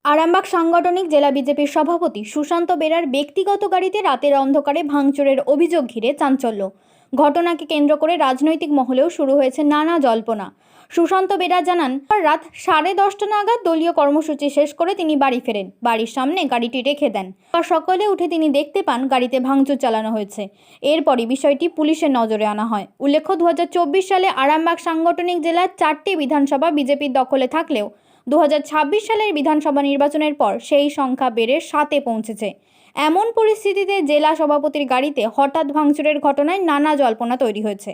আরামবাগ সাংগঠনিক জেলা বিজেপির সভাপতি সুশান্ত বেরার ব্যক্তিগত গাড়িতে রাতের অন্ধকারে ভাঙচুরের অভিযোগ ঘিরে চাঞ্চল্য। ঘটনাকে কেন্দ্র করে রাজনৈতিক মহলেও শুরু হয়েছে নানা জল্পনা। সুশান্ত বেরা জানান, রাত 10:30 নাগাদ দলীয় কর্মসূচি শেষ করে তিনি বাড়ি ফেরেন। বাড়ির সামনে গাড়িটি রেখে দেন। সকালে উঠে তিনি দেখতে পান গাড়িতে ভাঙচুর চালানো হয়েছে। এরপরই বিষয়টি পুলিশের নজরে আনা হয়। উল্লেখ্য, 2024 সালে আরামবাগ সাংগঠনিক জেলার 4টি বিধানসভা বিজেপির দখলে থাকলেও 2026 সালের বিধানসভা নির্বাচনের পর সেই সংখ্যা বেড়ে 7-এ পৌঁছেছে। এমন পরিস্থিতিতে জেলা সভাপতির গাড়িতে হঠাৎ ভাঙচুরের ঘটনায় নানা জল্পনা তৈরি হয়েছে।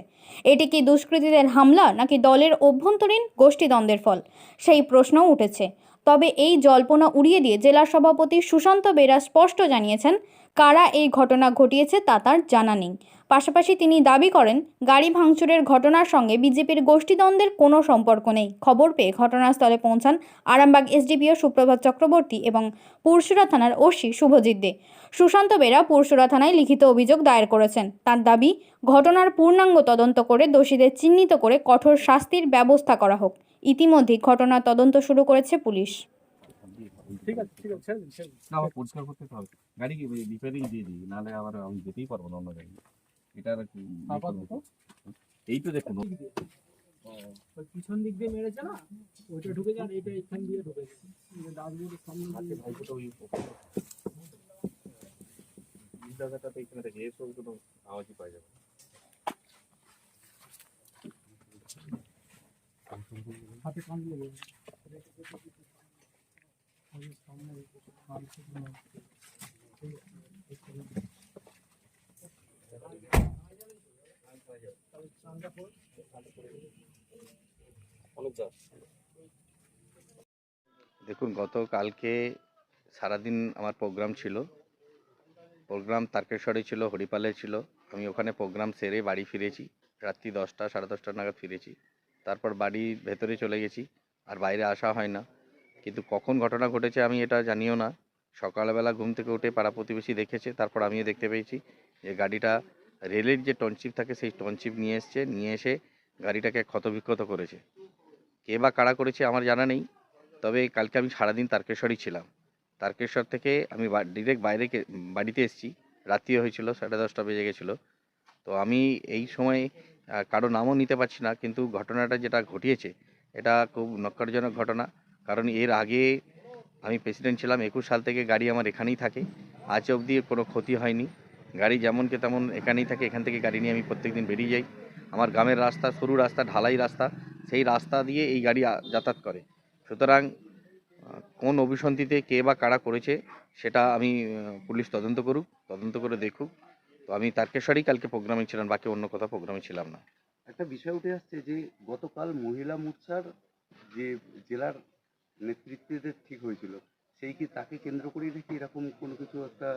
এটি কি দুষ্কৃতীদের হামলা নাকি দলের অভ্যন্তরীণ গোষ্ঠীদ্বন্দ্বের ফল, সেই প্রশ্নও উঠেছে। তবে এই জল্পনা উড়িয়ে দিয়ে জেলা সভাপতি সুশান্ত বেরা স্পষ্ট জানিয়েছেন, কারা এই ঘটনা ঘটিয়েছে তা তার জানা নেই। পাশাপাশি তিনি দাবি করেন, গাড়ি ভাঙচুরের ঘটনার সঙ্গে বিজেপির গোষ্ঠীদ্বন্দ্বের কোনো সম্পর্ক নেই। খবর পেয়ে ঘটনাস্থলে পৌঁছান আরামবাগ এসডিপিও সুপ্রভাত চক্রবর্তী এবং পুরসুরা থানার ওসি শুভজিৎ দে। সুশান্ত বেরা পুরসুরা থানায় লিখিত অভিযোগ দায়ের করেছেন। তার দাবি, ঘটনার পূর্ণাঙ্গ তদন্ত করে দোষীদের চিহ্নিত করে কঠোর শাস্তির ব্যবস্থা করা হোক। ইতিমধ্যেই ঘটনার তদন্ত শুরু করেছে পুলিশ। ঠিক আছে না, পরিষ্কার করতে হবে গাড়ি কি রিপেয়ারিং দিয়ে দিই, নাহলে আবার আমি যেতেই পারবো না অন্য জায়গায়। এটা আর কি এই তো দেখুন পিছন দিক দিয়ে মেরেছে না, ওইটা ঢুকে যান, এইটা এখান দিয়ে ঢুকেছে দাসগুলোর সামনে ভাইফোঁটা ওই জায়গাটাতে এখানে থেকে এর সব কোনো আওয়াজই পাওয়া যাবে। হাতে কান লেগে সামনে দেখুন, গতকালকে সারাদিন আমার প্রোগ্রাম ছিল। প্রোগ্রাম তারকেশ্বরে ছিল, হরিপালে ছিল। আমি ওখানে প্রোগ্রাম সেরে বাড়ি ফিরেছি। রাত্রি 10টা 10:30 নাগাদ ফিরেছি। তারপর বাড়ির ভেতরে চলে গেছি, আর বাইরে আসা হয় না। কিন্তু কখন ঘটনা ঘটেছে আমি এটা জানিও না। সকালবেলা ঘুম থেকে উঠে পাড়া প্রতিবেশী দেখেছে, তারপর আমিও দেখতে পেয়েছি যে গাড়িটা রেলের যে টনচিপ থাকে সেই টনচিপ নিয়ে এসে গাড়িটাকে ক্ষতবিক্ষত করেছে। কে বা কারা করেছে আমার জানা নেই। তবে কালকে আমি সারাদিন তারকেশ্বরই ছিলাম। তারকেশ্বর থেকে আমি ডিরেক্ট বাড়িতে এসেছি। রাত্রিও হয়েছিল, 10:30 বেজে গেছিলো। তো আমি এই সময় কারো নামও নিতে পারছি না, কিন্তু ঘটনাটা যেটা ঘটিয়েছে এটা খুব নক্কারজনক ঘটনা। কারণ এর আগে আমি প্রেসিডেন্ট ছিলাম, 21 সাল থেকে গাড়ি আমার এখানেই থাকে। আজ অবধি কোনো ক্ষতি হয়নি। গাড়ি যেমনকে তেমন এখানেই থাকে। এখান থেকে গাড়ি নিয়ে আমি প্রত্যেকদিন বেরিয়ে যাই। আমার গ্রামের রাস্তা, সরু রাস্তা, ঢালাই রাস্তা, সেই রাস্তা দিয়ে এই গাড়ি যাতায়াত করে। সুতরাং কোন অভিসন্ধিতে কে বা কারা করেছে সেটা আমি পুলিশ তদন্ত করুক, তদন্ত করে দেখুক। তো আমি তারকেশ্বরেই কালকে প্রোগ্রামে ছিলাম, বাকি অন্য কোথাও প্রোগ্রামে ছিলাম না। একটা বিষয় উঠে আসছে যে গতকাল মহিলা মোর্চার যে জেলার নেতৃত্বদের ঠিক হয়েছিল, সেই কি তাকে কেন্দ্র করে রেখে এরকম কোনো কিছু একটা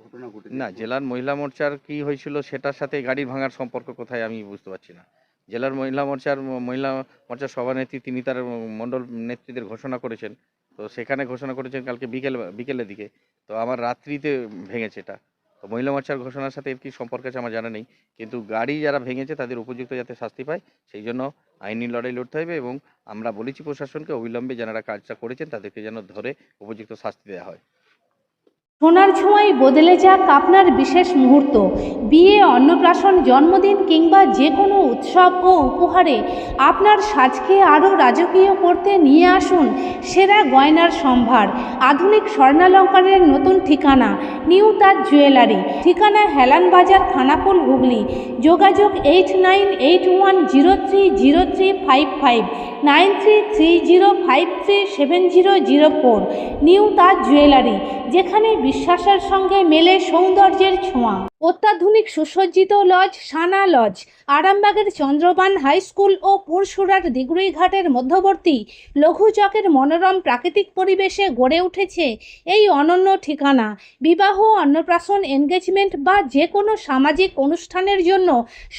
ঘটনা ঘটেছে? না, জেলার মহিলা মোর্চার কি হয়েছিল সেটার সাথে গাড়ির ভাঙার সম্পর্ক কোথায় আমি বুঝতে পারছি না। জেলার মহিলা মোর্চার সভানেত্রী তিনি তার মণ্ডল নেত্রীদের ঘোষণা করেছেন। তো সেখানে ঘোষণা করেছেন কালকে বিকেলের দিকে। তো আমার রাত্রিতে ভেঙেছে এটা। তো মহিলা মোর্চার ঘোষণার সাথে এর কি সম্পর্ক আছে আমার জানা নেই। কিন্তু গাড়ি যারা ভেঙেছে তাদের উপযুক্ত যাতে শাস্তি পায়, সেই জন্য আইনি লড়াই লড়তে হবে। এবং আমরা বলেছি প্রশাসনকে অবিলম্বে যারা কাজটা করেছেন তাদেরকে যেন ধরে উপযুক্ত শাস্তি দেওয়া হয়। সোনার ছোঁয়ায় বদলে যাক আপনার বিশেষ মুহূর্ত। বিয়ে, অন্নপ্রাশন, জন্মদিন কিংবা যে কোনো উৎসব ও উপহারে আপনার সাজকে আরও রাজকীয় করতে নিয়ে আসুন সেরা গয়নার সম্ভার। আধুনিক স্বর্ণালঙ্কারের নতুন ঠিকানা নিউ তাজ জুয়েলারি। ঠিকানা হেলান বাজার, খানাকুল, হুগলি। যোগাযোগ 8981030355, 9330537004। নিউ তাজ জুয়েলারি, যেখানে বিশ্বাসের সঙ্গে মেলে সৌন্দর্যের ছোঁয়া। অত্যাধুনিক সুসজ্জিত লজ সানা লজ, আরামবাগের চন্দ্রবান হাই স্কুল ও পুরসুরার দিগুড়িঘাটের মধ্যবর্তী লঘু চকের মনোরম প্রাকৃতিক পরিবেশে গড়ে উঠেছে এই অনন্য ঠিকানা। বিবাহ, অন্নপ্রাশন, এনগেজমেন্ট বা যে কোনো সামাজিক অনুষ্ঠানের জন্য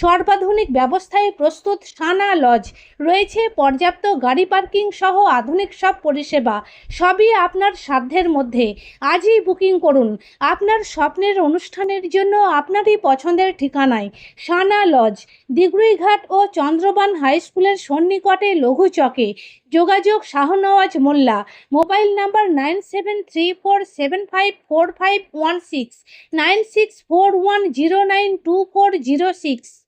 সর্বাধুনিক ব্যবস্থায় প্রস্তুত সানা লজ। রয়েছে পর্যাপ্ত গাড়ি পার্কিং সহ আধুনিক সব পরিষেবা। সবই আপনার সাধ্যের মধ্যে। আজই বুকিং করুন। আপনার স্বপ্নের অনুষ্ঠানের জন্য আপনারই পছন্দের ঠিকানায়। সানা লজ, দিগরুইঘাট ও চন্দ্রবান হাই স্কুলের সন্নিকটে লঘু চকে। যোগাযোগ শাহনওয়াজ মোল্লা। Mobile number 9734754516, 9641092406।